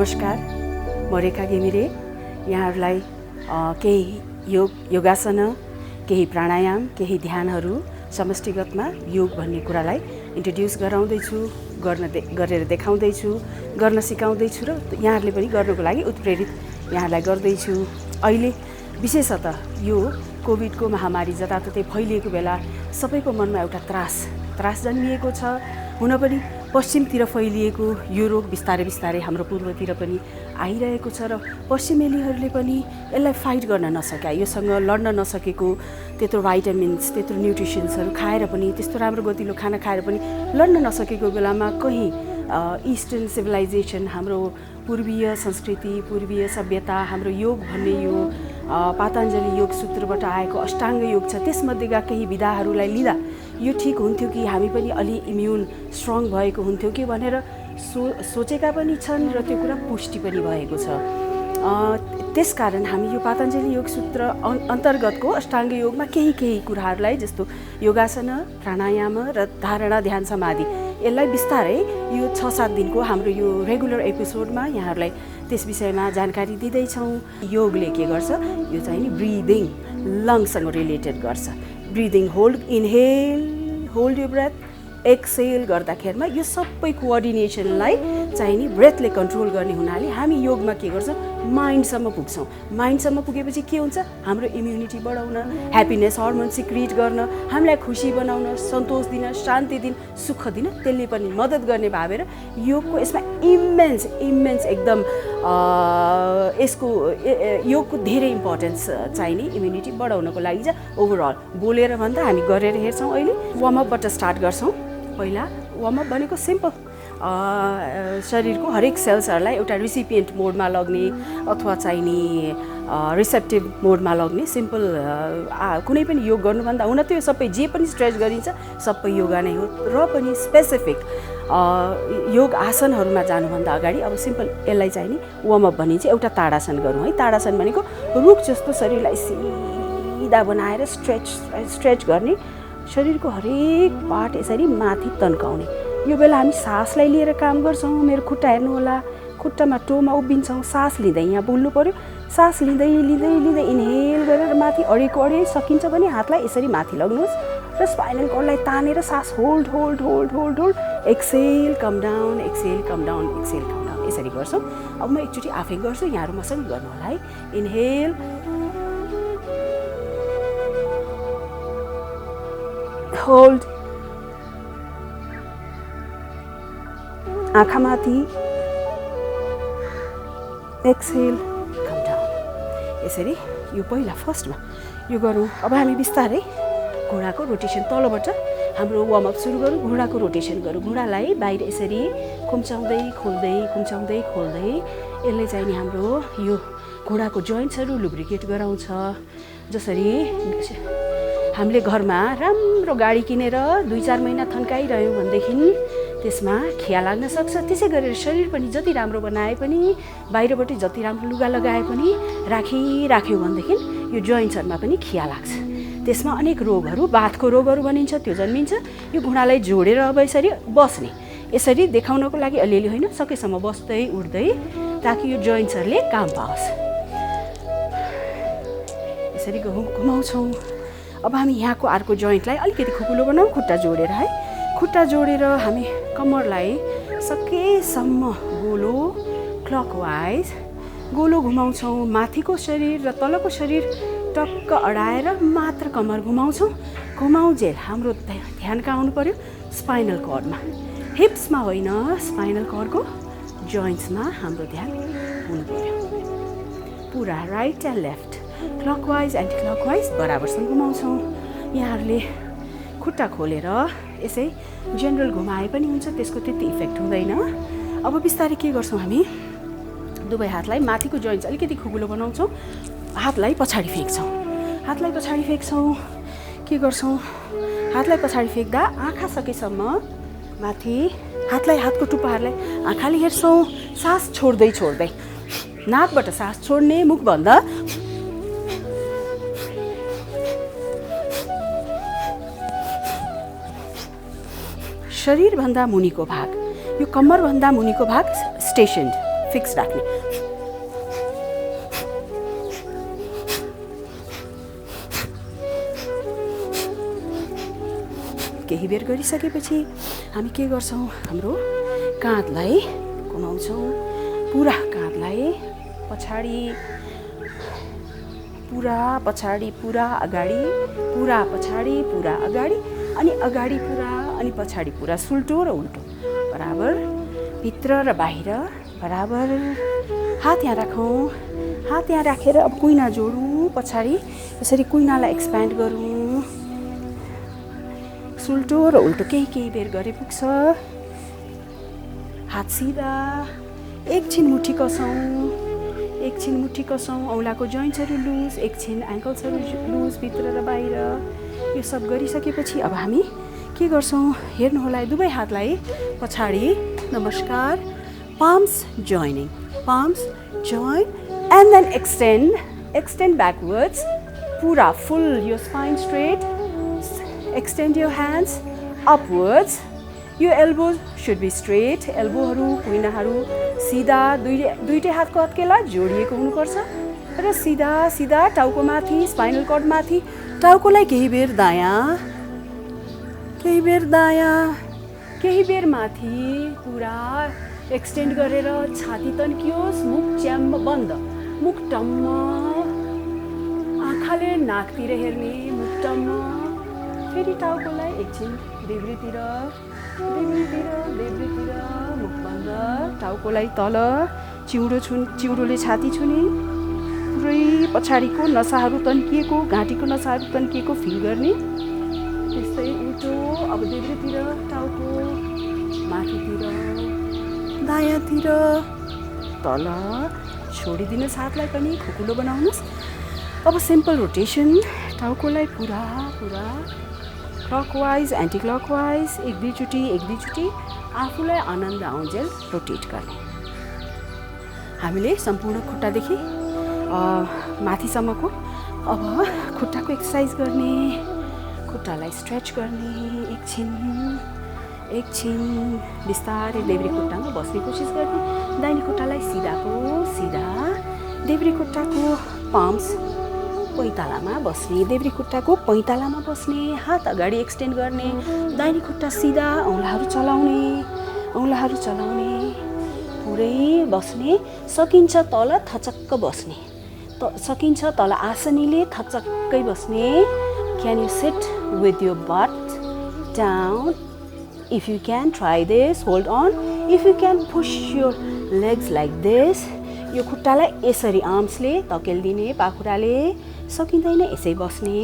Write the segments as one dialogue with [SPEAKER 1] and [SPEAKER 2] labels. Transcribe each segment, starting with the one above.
[SPEAKER 1] नमस्कार, म रेखा घिमिरे यहाँहरूलाई केही योगासन, केही प्राणायाम, केही ध्यानहरू समष्टिगतमा योग भन्ने कुरालाई इन्ट्रोड्युस गराउँदैछु, गरेर देखाउँदैछु, गर्न सिकाउँदैछु र यहाँहरूले पनि गर्नको लागि उत्प्रेरित यहाँलाई गर्दैछु। अहिले विशेषतः यो कोभिडको महामारी जताततै फैलिएको बेला सबैको मनमा एउटा त्रास जन्मिएको छ। हुन पनि पश्चिमतिर फैलिएको यो रोग बिस्तारै बिस्तारै हाम्रो पूर्वतिर पनि आइरहेको छ र पश्चिमेलीहरूले पनि यसलाई फाइट गर्न नसक्या, योसँग लड्न नसकेको, त्यत्रो भाइटामिन्स, त्यत्रो न्युट्रिसन्सहरू खाएर पनि, त्यस्तो राम्रो गतिलो खाना खाएर पनि लड्न नसकेको बेलामा कहीँ इस्टर्न सिभिलाइजेसन, हाम्रो पूर्वीय संस्कृति, पूर्वीय सभ्यता, हाम्रो योग भन्ने यो पातञ्जली योग सूत्रबाट आएको अष्टाङ्ग योग छ, त्यसमध्येका केही विधाहरूलाई लिँदा यो ठिक हुन्थ्यो कि हामी पनि अलि इम्युन स्ट्रङ भएको हुन्थ्यो कि भनेर सोचेका पनि छन् र त्यो कुरा पुष्टि पनि भएको छ। त्यसकारण हामी यो पातञ्जली योग सूत्र अन्तर्गतको अष्टाङ्ग योगमा केही कुराहरूलाई जस्तो योगासन, प्राणायाम र धारणा, ध्यान, समाधि, यसलाई बिस्तारै यो 6-7 दिनको हाम्रो यो रेगुलर एपिसोडमा यहाँहरूलाई त्यस विषयमा जानकारी दिँदैछौँ। योगले के गर्छ, यो चाहिँ नि ब्रिदिङ, लङ्ससँग रिलेटेड गर्छ। Breathing, hold your breath, exhale गर्दाखेरिमा यो सबै कोअर्डिनेसनलाई चाहिँ नि ब्रेथले कन्ट्रोल गर्ने हुनाले हामी योगमा के गर्छौँ, माइन्डसम्म पुग्छौँ। माइन्डसम्म पुगेपछि के हुन्छ, हाम्रो इम्युनिटी बढाउन, ह्याप्पिनेस हर्मोन सिक्रिट गर्न, हामीलाई खुसी बनाउन, सन्तोष दिन, शान्ति दिन, सुख दिन, त्यसले पनि मद्दत गर्ने भावेर योगको यसमा इमेन्स एकदम यसको योगको धेरै इम्पोर्टेन्स चाहिँ नि इम्युनिटी बढाउनको लागि चाहिँ ओभरअल बोलेर भन्दा हामी गरेर हेर्छौँ। अहिले वार्मअपबाट स्टार्ट गर्छौँ। पहिला वार्मअप भनेको सिम्पल, शरीरको हरेक सेल्सहरूलाई एउटा रिसिपिएन्ट मोडमा लग्ने अथवा चाहिँ नि रिसेप्टिभ मोडमा लग्ने सिम्पल कुनै पनि योग गर्नुभन्दा, हुन त्यो सबै जे पनि स्ट्रेच गरिन्छ सबै योगा नै हो, र पनि स्पेसिफिक योग आसनहरूमा जानुभन्दा अगाडि अब सिम्पल यसलाई चाहिँ नि वार्मअप भनिन्छ। एउटा ताडासन गरौँ है। ताडासन भनेको रुख जस्तो शरीरलाई सिधा बनाएर स्ट्रेच गर्ने, शरीरको हरेक पार्ट यसरी माथि तन्काउने। यो बेला हामी सासलाई लिएर काम गर्छौँ। मेरो खुट्टा हेर्नु होला, खुट्टामा टोमा उभिन्छौँ, सास लिँदै यहाँ बोल्नु पर्यो। सास लिँदै इन्हेल गरेर माथि अडेको सकिन्छ भने हातलाई यसरी माथि लग्नुहोस् र स्पाइनल कर्डलाई तानेर सास होल्ड, एक्सेल कम डाउन, यसरी गर्छौँ। अब म एकचोटि आफै गर्छु, यहाँहरू मसँग गर्नु होला है। इन्हेल, होल्ड, आँखा माथि, एक्सेल कम डाउन। यसरी यो पहिला फर्स्टमा यो गरौँ। अब हामी बिस्तारै घुँडाको रोटेसन, तलबाट हाम्रो वार्मअप सुरु गरौँ। घुँडाको रोटेसन गरौँ। घुँडालाई बाहिर यसरी खुम्चाउँदै खोल्दै यसले चाहिँ नि हाम्रो यो घुँडाको जोइन्ट्सहरू लुब्रिकेट गराउँछ। जसरी हामीले घरमा राम्रो गाडी किनेर 2-4 महिना थन्काइरह्यौँ भनेदेखि त्यसमा खिया लाग्न सक्छ। त्यसै गरेर शरीर पनि जति राम्रो बनाए पनि, बाहिरबाट जति राम्रो लुगा लगाए पनि राख्यौँ भनेदेखि यो जोइन्ट्सहरूमा पनि खिया लाग्छ। त्यसमा अनेक रोगहरू, बाथको रोगहरू भनिन्छ, त्यो जन्मिन्छ। यो घुँडालाई जोडेर अब यसरी बस्ने, यसरी देखाउनको लागि अलिअलि होइन, सकेसम्म बस्दै उठ्दै, ताकि यो जोइन्ट्सहरूले काम पाओस्। यसरी घुमाउँछौँ। अब हामी यहाँको अर्को जोइन्टलाई अलिकति खुकुलो बनाऊ, खुट्टा जोडेर है। खुट्टा जोडेर हामी कम्मरलाई सकेसम्म गोलो क्लकवाइज गोलो घुमाउँछौँ। माथिको शरीर र तलको शरीर टक्क अडाएर मात्र कम्मर घुमाउँछौँ। घुमाउजेल हाम्रो ध्यान कहाँ आउनु पर्यो, स्पाइनल कर्डमा, हिप्समा होइन, स्पाइनल कर्डको जोइन्ट्समा हाम्रो ध्यान हुनु पर्यो। पुरा right and left, clockwise anti clockwise बराबरसँग घुमाउँछौँ। यहाँहरूले खुट्टा खोलेर यसै जेनरल घुमाए पनि हुन्छ, त्यसको त्यति इफेक्ट हुँदैन। अब बिस्तारै के गर्छौँ, हामी दुवै हातलाई माथिको जोइन्ट्स अलिकति खुकुलो बनाउँछौँ। हातलाई पछाडि फेक्छौँ। के गर्छौँ, हातलाई पछाडि फेक्दा आँखा सकेसम्म माथि, हातको टुप्पाहरूलाई आँखाले हेर्छौँ। सास छोड्दै नाकबाट सास छोड्ने, मुख बन्द। शरीरभन्दा मुनिको भाग, यो कम्मरभन्दा मुनिको भाग स्टेसन्ड, फिक्स राख्ने। केही बेर गरिसकेपछि हामी के गर्छौँ, हाम्रो काँधलाई घुमाउँछौँ, पुरा काँधलाई पछाडि, पुरा पछाडि, पुरा अगाडि, पुरा पछाडि, पुरा अगाडि, अनि अगाडि पुरा, अनि पछाडि पुरा, सुल्टो र उल्टो बराबर, भित्र र बाहिर बराबर। हात यहाँ राखौँ, हात यहाँ राखेर अब कुइना जोडौँ पछाडि, यसरी कुइनालाई एक्सप्यान्ड गरौँ, सुल्टो र उल्टो केही बेर गरे पुग्छ। हात सिधा, एकछिन मुठी कसौँ, एकछिन मुठी कसौँ, औँलाको जोइन्ट्सहरू लुज, एकछिन एङ्कल्सहरू लुज भित्र र बाहिर। यो सब गरिसकेपछि अब हामी के गर्छौँ, हेर्नुहोला दुवै हातलाई पछाडि, नमस्कार, palms joining, palms join and then extend backwards, pura full your spine straight, extend your hands upwards, your elbows should be straight, elbowहरू कुइनाहरू सिधा, दुईटै हातको हत्केला जोडिएको हुनुपर्छ र सिधा सिधा टाउको माथि, स्पाइनल कर्ड माथि, टाउकोलाई केही बेर दायाँ, केही बेर दायाँ, केही बेर माथि, पुरा एक्सटेन्ड गरेर छाती तन्कियोस्, मुख च्याम्म बन्द, मुख टम्म, आँखाले नाकतिर हेर्ने, मुख टम्म, फेरि टाउकोलाई एकछिन देब्रेतिर, देब्रेतिर, देब्रेतिर, मुख बन्द, टाउकोलाई तल, चिउडोले छाती छुने, पुरै पछाडिको नसाहरू तन्किएको, घाँटीको नसाहरू तन्किएको फिल गर्ने। त्यस्तै उल्टो, अब देब्रेतिर, टाउको माथितिर, दायाँतिर, तल, छोडिदिनुहोस् हातलाई पनि, खुकुलो बनाउनुहोस्। अब सिम्पल रोटेसन, टाउकोलाई पुरा पुरा क्लकवाइज, एन्टी क्लकवाइज, एक दुईचोटि आफूलाई आनन्द आउन्जेल रोटेट गर्ने। हामीले सम्पूर्ण खुट्टादेखि माथिसम्मको अब खुट्टाको एक्सर्साइज गर्ने, खुट्टालाई स्ट्रेच गर्ने, एकछिन बिस्तारै देब्रे खुट्टामा बस्ने कोसिस गर्ने, दाहिने खुट्टालाई सिधाको सिधा, देब्रे खुट्टाको पाम्स पैतालामा बस्ने, देब्रे खुट्टाको पैतालामा बस्ने, हात अगाडि एक्सटेन्ड गर्ने, दाहिने खुट्टा सिधा, औँलाहरू चलाउने, पुरै बस्ने, सकिन्छ तल थचक्क बस्ने, सकिन्छ तल आसनीले थचक्कै बस्ने। Can you sit with your butt down? If you can try this, hold on, if you can push your legs like this, यो खुट्टालाई यसरी आर्म्सले धकेलिदिने, पाखुराले, सकिँदैन यसै बस्ने।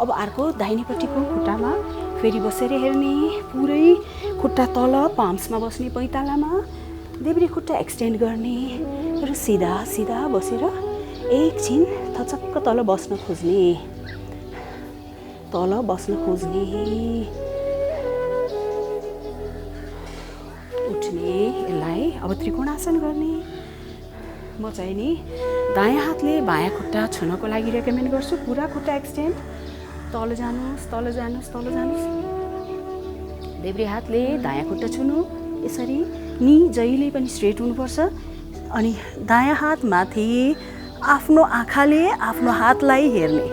[SPEAKER 1] अब अर्को दाहिनेपट्टिको खुट्टामा फेरि बसेर हेर्ने, पुरै खुट्टा तल पाम्समा बस्ने, पैतालामा, देब्रे खुट्टा एक्सटेन्ड गर्ने र सिधा सिधा बसेर एकछिन थचक्क तल बस्न खोज्ने, उठ्ने, यसलाई अब त्रिकोणासन गर्ने। म चाहिँ नि दायाँ हातले बायाँ खुट्टा छुनको लागि रेकमेन्ड गर्छु, पुरा खुट्टा एक्सटेन्ड, तल जानुहोस्, देब्रे हातले दायाँ खुट्टा छुनु, यसरी नि जहिले पनि स्ट्रेट हुनुपर्छ, अनि दायाँ हात माथि, आफ्नो आँखाले आफ्नो हातलाई हेर्ने,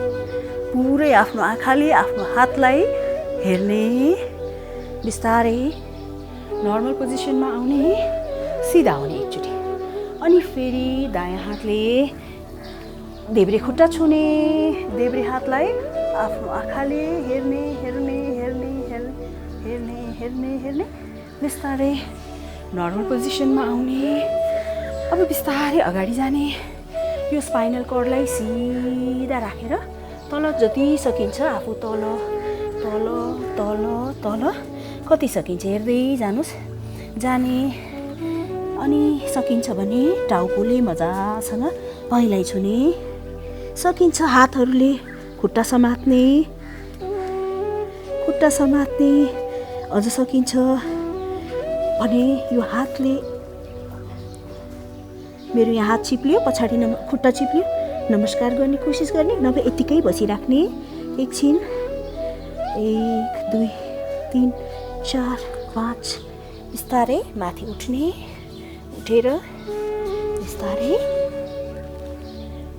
[SPEAKER 1] पुरै आफ्नो आँखाले आफ्नो हातलाई हेर्ने, बिस्तारै नर्मल पोजिसनमा आउने, सिधा हुने एकचोटि, अनि फेरि दायाँ हातले देब्रे खुट्टा छुने, देब्रे हातलाई आफ्नो आँखाले हेर्ने, बिस्तारै नर्मल पोजिसनमा आउने। अब बिस्तारै अगाडि जाने, यो स्पाइनल कर्डलाई सिधा राखेर तल जति सकिन्छ आफू तल, कति सकिन्छ हेर्दै जानुहोस्, जाने, अनि सकिन्छ भने टाउकोले मजासँग पहिलाई छुने, सकिन्छ हातहरूले खुट्टा समात्ने, अझ सकिन्छ भने यो हातले, मेरो यहाँ हात चिप्लियो, पछाडि खुट्टा चिप्लियो, नमस्कार गर्ने कोसिस गर्ने, नभए यतिकै बसिराख्ने, एकछिन, 1 2 3 4 5, बिस्तारै माथि उठ्ने, उठेर बिस्तारै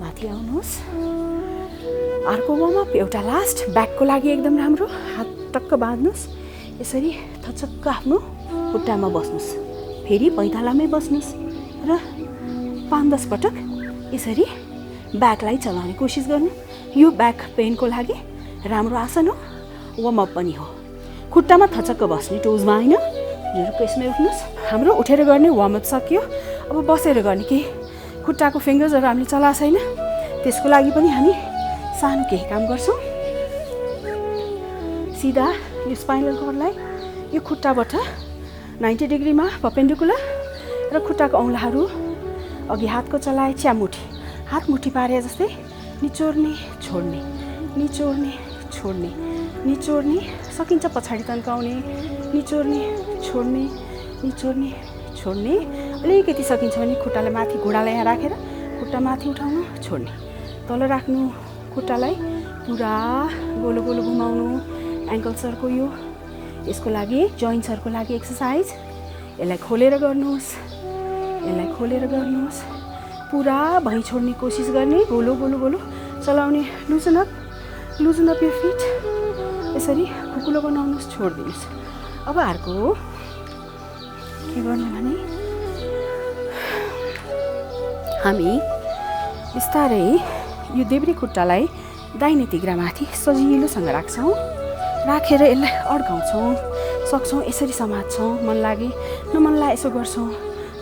[SPEAKER 1] माथि आउनुहोस्। अर्को वार्म अप एउटा लास्ट ब्याकको लागि एकदम राम्रो। हात टक्क बाँध्नुहोस्, यसरी थचक्क आफ्नो खुट्टामा बस्नुहोस्, फेरि पैतालामै बस्नुहोस् र 5-10 पटक यसरी ब्याकलाई चलाउने कोसिस गर्नु। यो ब्याक पेनको लागि राम्रो आसन हो, वार्म अप पनि हो। खुट्टामा थचक्क बस्ने, टोजमा होइन। जुरुक्क यसमै उठ्नुहोस्। हाम्रो उठेर गर्ने वार्म अप सकियो। अब बसेर गर्ने केही खुट्टाको फिङ्गर्सहरू हामीले चलाएको छैन, त्यसको लागि पनि हामी सानो केही काम गर्छौँ। सिधा यो स्पाइनल कर्डलाई यो खुट्टाबाट 90 डिग्रीमा परपेन्डिकुलर र खुट्टाको औँलाहरू अघि हातको चलाए च्यामुठी, हात मुठी पारे जस्तै निचोर्ने छोड्ने, निचोर्ने छोड्ने, निचोर्ने, सकिन्छ पछाडि तन्काउने, निचोर्ने छोड्ने, निचोर्ने छोड्ने। अलिकति सकिन्छ भने खुट्टालाई माथि, घुँडालाई यहाँ राखेर खुट्टा माथि उठाउनु, छोड्ने, तल राख्नु, खुट्टालाई पुरा गोलो गोलो घुमाउनु। एङ्कल्सहरूको यसको लागि, जोइन्ट्सहरूको लागि एक्सर्साइज। यसलाई खोलेर गर्नुहोस्, यसलाई खोलेर गर्नुहोस्, पुरा भई छोड्ने कोसिस गर्ने, गोलो गोलो गोलो चलाउने। लुजन अप यो फिट, यसरी खुकुलो बनाउनुहोस्, छोडिदिनुहोस्। अब अर्को के गर्नु भने हामी बिस्तारै यो देब्रे खुट्टालाई दाहिने तिघ्रामाथि सजिलोसँग राख्छौँ, राखेर यसलाई अड्काउँछौँ, सक्छौँ यसरी समात्छौँ। मन लागे नमन लागे यसो गर्छौँ,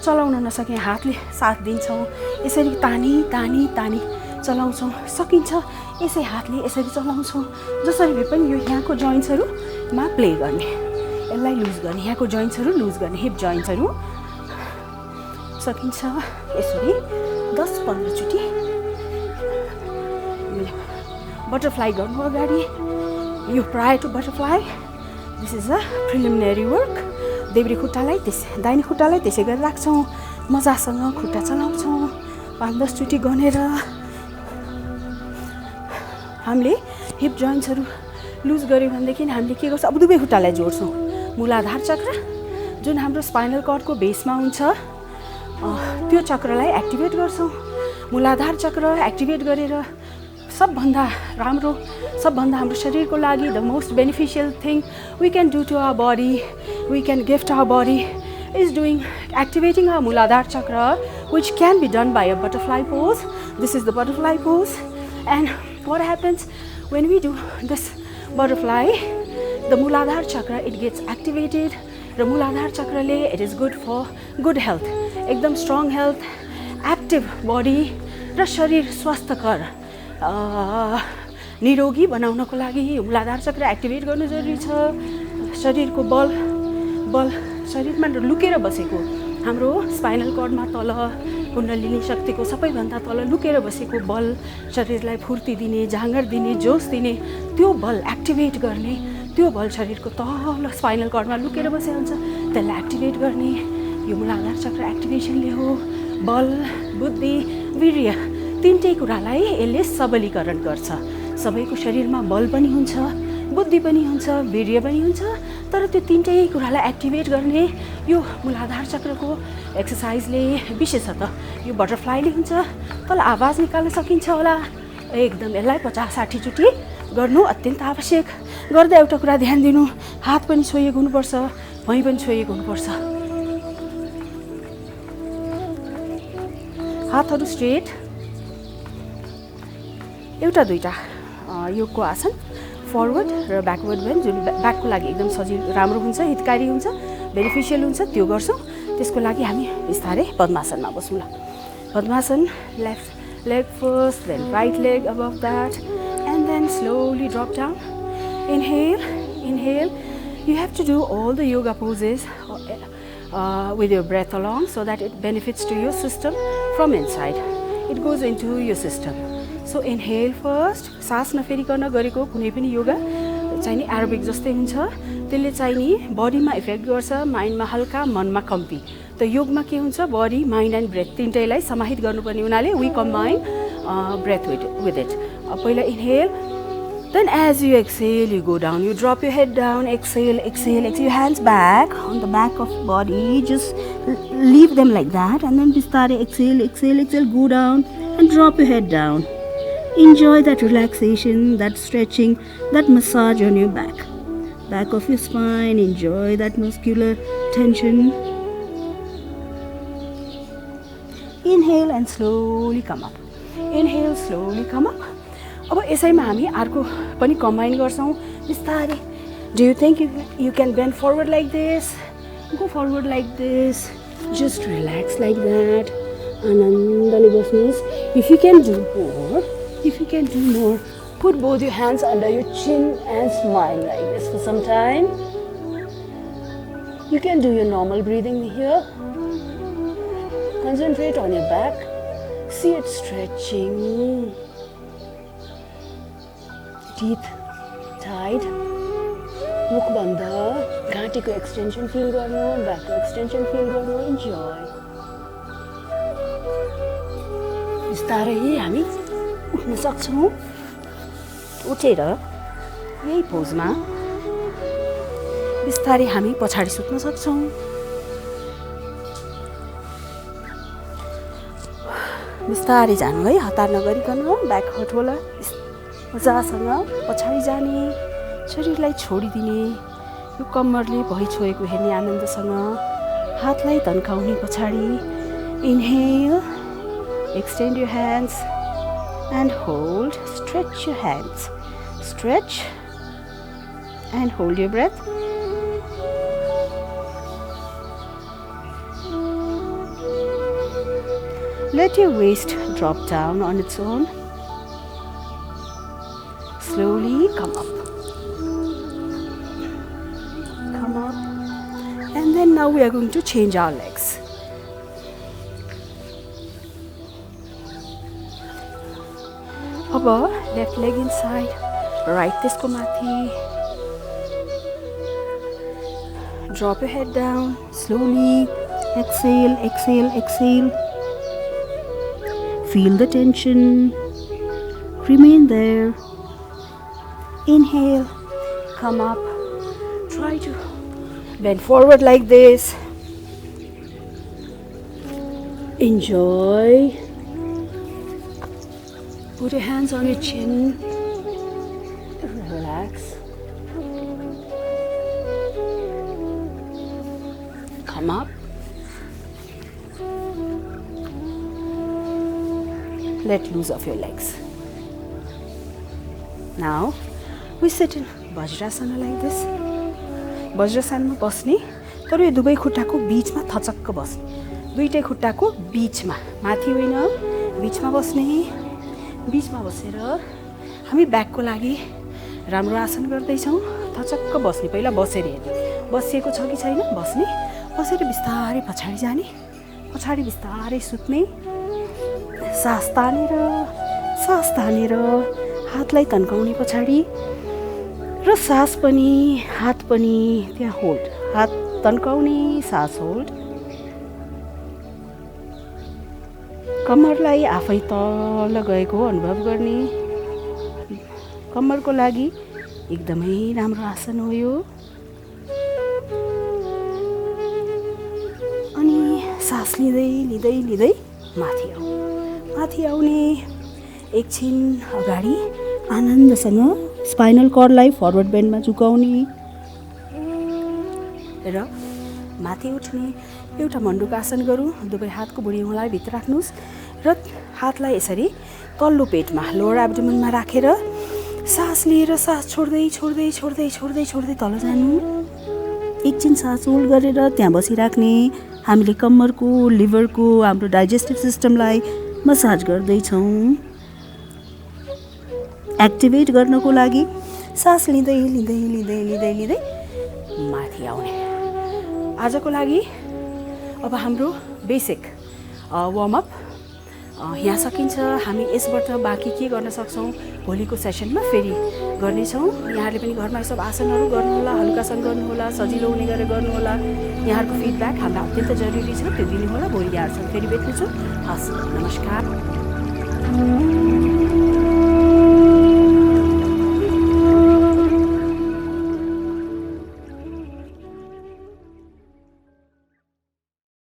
[SPEAKER 1] चलाउन नसके हातले साथ दिन्छौँ, यसरी तानी तानी तानी चलाउँछौँ। सकिन्छ यसै हातले यसरी चलाउँछौँ। जसरी भए पनि यो यहाँको जोइन्ट्सहरूमा प्ले गर्ने, यसलाई लुज गर्ने, यहाँको जोइन्ट्सहरू लुज गर्ने, हिप जोइन्ट्सहरू। सकिन्छ यसरी 10-15 चोटि बटरफ्लाई गर्नु अगाडि। यो prior to butterfly, this is a preliminary work. देब्रे खुट्टालाई दाहिने खुट्टालाई त्यसै गरी राख्छौँ, मजासँग खुट्टा चलाउँछौँ 5-10 चोटि गनेर। हामीले हिप जोइन्ट्सहरू लुज गऱ्यो भनेदेखि हामीले के गर्छौँ, अब दुवै खुट्टालाई जोड्छौँ। मूलाधार चक्र जुन हाम्रो स्पाइनल कर्डको बेसमा हुन्छ, त्यो चक्रलाई एक्टिभेट गर्छौँ। मूलाधार चक्र एक्टिभेट गरेर सबभन्दा राम्रो, सबभन्दा हाम्रो शरीरको लागि the most beneficial thing we can do to our body, we can gift our body is doing activating our Muladhara chakra, which can be done by a butterfly pose. This is the butterfly pose, and what happens when we do this butterfly, the Mooladhara chakra, it gets activated. The Mooladhara chakra le, it is good for good health, ekdam strong health, active body र शरीर स्वस्थकर निरोगी बनाउनको लागि मूलाधार चक्र activate गर्नु जरुरी छ। शरीरको बल शरीरमा लुकेर बसेको हाम्रो स्पाइनल कर्डमा तल कुण्डलिनी शक्तिको सबैभन्दा तल लुकेर बसेको बल, शरीरलाई फुर्ती दिने, जाँगर दिने, जोस दिने, त्यो बल एक्टिभेट गर्ने, त्यो बल शरीरको तल स्पाइनल कर्डमा लुकेर बसेको हुन्छ, त्यसलाई एक्टिभेट गर्ने यो मूलाधार चक्र एक्टिभेसनले हो। बल, बुद्धि, वीर्य तीनटै कुरालाई यसले सबलीकरण गर्छ। सबैको शरीरमा बल पनि हुन्छ, बुद्धि पनि हुन्छ, वीर्य पनि हुन्छ, तर त्यो तीनटै कुरालाई एक्टिभेट गर्ने यो मूलाधार चक्रको एक्सर्साइजले, विशेषतः यो बटरफ्लाईले हुन्छ। तल आवाज निकाल्न सकिन्छ होला, एकदम यसलाई 50-60 चोटि गर्नु अत्यन्त आवश्यक। गर्दा एउटा कुरा ध्यान दिनु, हात पनि छोएको हुनुपर्छ, भुइँ पनि छोएको हुनुपर्छ। हातहरू स्ट्रेट, एउटा दुईटा योगको आसन फरवर्ड र ब्याकवर्ड बेन्ड, जुन ब्याकको लागि एकदम सजिलो राम्रो हुन्छ, हितकारी हुन्छ, बेनिफिसियल हुन्छ, त्यो गर्छौँ। त्यसको लागि हामी बिस्तारै पद्मासनमा बसौँ ल। पद्मासन, left leg first, then right leg above that, and then slowly drop down. Inhale, inhale. You have to do all the yoga poses with your breath along, so that it benefits to your system from inside. It goes into your system. So inhale first. सास नफेरिकन गरेको कुनै पनि योगा चाहिँ नि aerobic जस्तै हुन्छ, त्यसले चाहिँ नि बडीमा इफेक्ट गर्छ, माइन्डमा हल्का, मनमा कम्ती। त योगमा के हुन्छ, बडी, माइन्ड एन्ड ब्रेथ तीनटैलाई समाहित गर्नुपर्ने हुनाले we combine breath with it. पहिला inhale Then as you exhale, you go down. You drop your head down. Exhale, exhale, exhale. Your hands back on the back of body. Just leave them like that. And then bistare exhale, exhale, exhale. Go down and drop your head down. Enjoy that relaxation, that stretching, that massage on your back. Back of your spine. Enjoy that muscular tension. Inhale and slowly come up. Inhale, slowly come up. अब यसैमा हामी अर्को पनि combine गर्छौं बिस्तारै. Do you think you can bend forward like this? Go forward like this. Just relax like that. आनन्दले बस्नुस्. If you can do more, put both your hands under your chin and smile like this for some time. You can do your normal breathing here. Concentrate on your back. See it stretching. Teeth tied. मुख बन्द. घाँटीको extension feel गर्नु, ब्याकको extension feel गर्नु. Enjoy. बिस्तारै हामी उठ्न सक्छौँ. उठेर यही पोजमा बिस्तारै हामी पछाडि सुत्न सक्छौँ. बिस्तारै जानु है, हतार नगरिकन. ब्याक हट होला. मजासँग पछाडि जाने, शरीरलाई छोडिदिने. यो कम्मरले भइ छोएको हेर्ने आनन्दसँग हातलाई तन्काउने पछाडि. Inhale, extend your hands and hold. Stretch your hands. Stretch and hold your breath. Let your waist drop down on its own. Slowly come up. Come up. And then now we are going to change our legs. अब left leg inside, right त्यसको माथि. Drop your head down. Slowly exhale, exhale, exhale. Feel the tension. Remain there. Inhale, come up. Try to bend forward like this. Enjoy. Put your hands on your chin. Relax. Come up. Let loose of your legs. Now we sit in Vajrasana like this. Vajrasanama बस्ने, तर यो दुवै खुट्टाको बीचमा थचक्क बस्ने. दुईटै खुट्टाको बीचमा, माथि होइन, बीचमा बस्ने. बीचमा बसेर हामी ब्याकको लागि राम्रो आसन गर्दैछौँ. थचक्क बस्ने. पहिला बसेर हेर्ने, बसिएको छ कि छैन. बस्ने, बसेर बिस्तारै पछाडि जाने, पछाडि बिस्तारै सुत्ने. सास तानेर हातलाई तन्काउने पछाडि र सास पनि हात पनि त्यहाँ होल्ड. हात तन्काउने, सास होल्ड. कम्मरलाई आफै तल गएको अनुभव गर्ने. कम्मरको लागि एकदमै राम्रो आसन हो यो. अनि सास लिँदै लिँदै लिँदै माथि आउने. एकछिन अगाडि आनन्दसँग स्पाइनल कर्डलाई फरवर्ड बेन्डमा झुकाउने र माथि उठ्ने. एउटा मण्डुकासन गरौँ. दुवै हातको बुढी औँलाई भित्र राख्नुहोस् र हातलाई यसरी तल्लो पेटमा, लोअर एब्डोमेनमा राखेर सास लिएर सास छोड्दै छोड्दै छोड्दै छोड्दै छोड्दै तल जानु. एकछिन सास होल्ड गरेर त्यहाँ बसिराख्ने. हामीले कम्मरको, लिभरको, हाम्रो डाइजेस्टिभ सिस्टमलाई मसाज गर्दैछौँ. एक्टिभेट गर्नको लागि सास लिँदै लिँदै लिँदै लिँदै लिँदै माथि आउने. आजको लागि अब हाम्रो बेसिक वार्मअप यहाँ सकिन्छ. हामी यसबाट बाँकी के गर्न सक्छौँ भोलिको सेसनमा फेरि गर्नेछौँ. यहाँहरूले पनि घरमा सब आसनहरू गर्नुहोला, हल्कासँग गर्नुहोला, सजिलो हुने गरेर गर्नुहोला. यहाँहरूको फिडब्याक हामीलाई अत्यन्त जरुरी छ, त्यो दिनुहोला. भोलि यहाँहरूसँग फेरि भेट्नेछु. हस्, नमस्कार.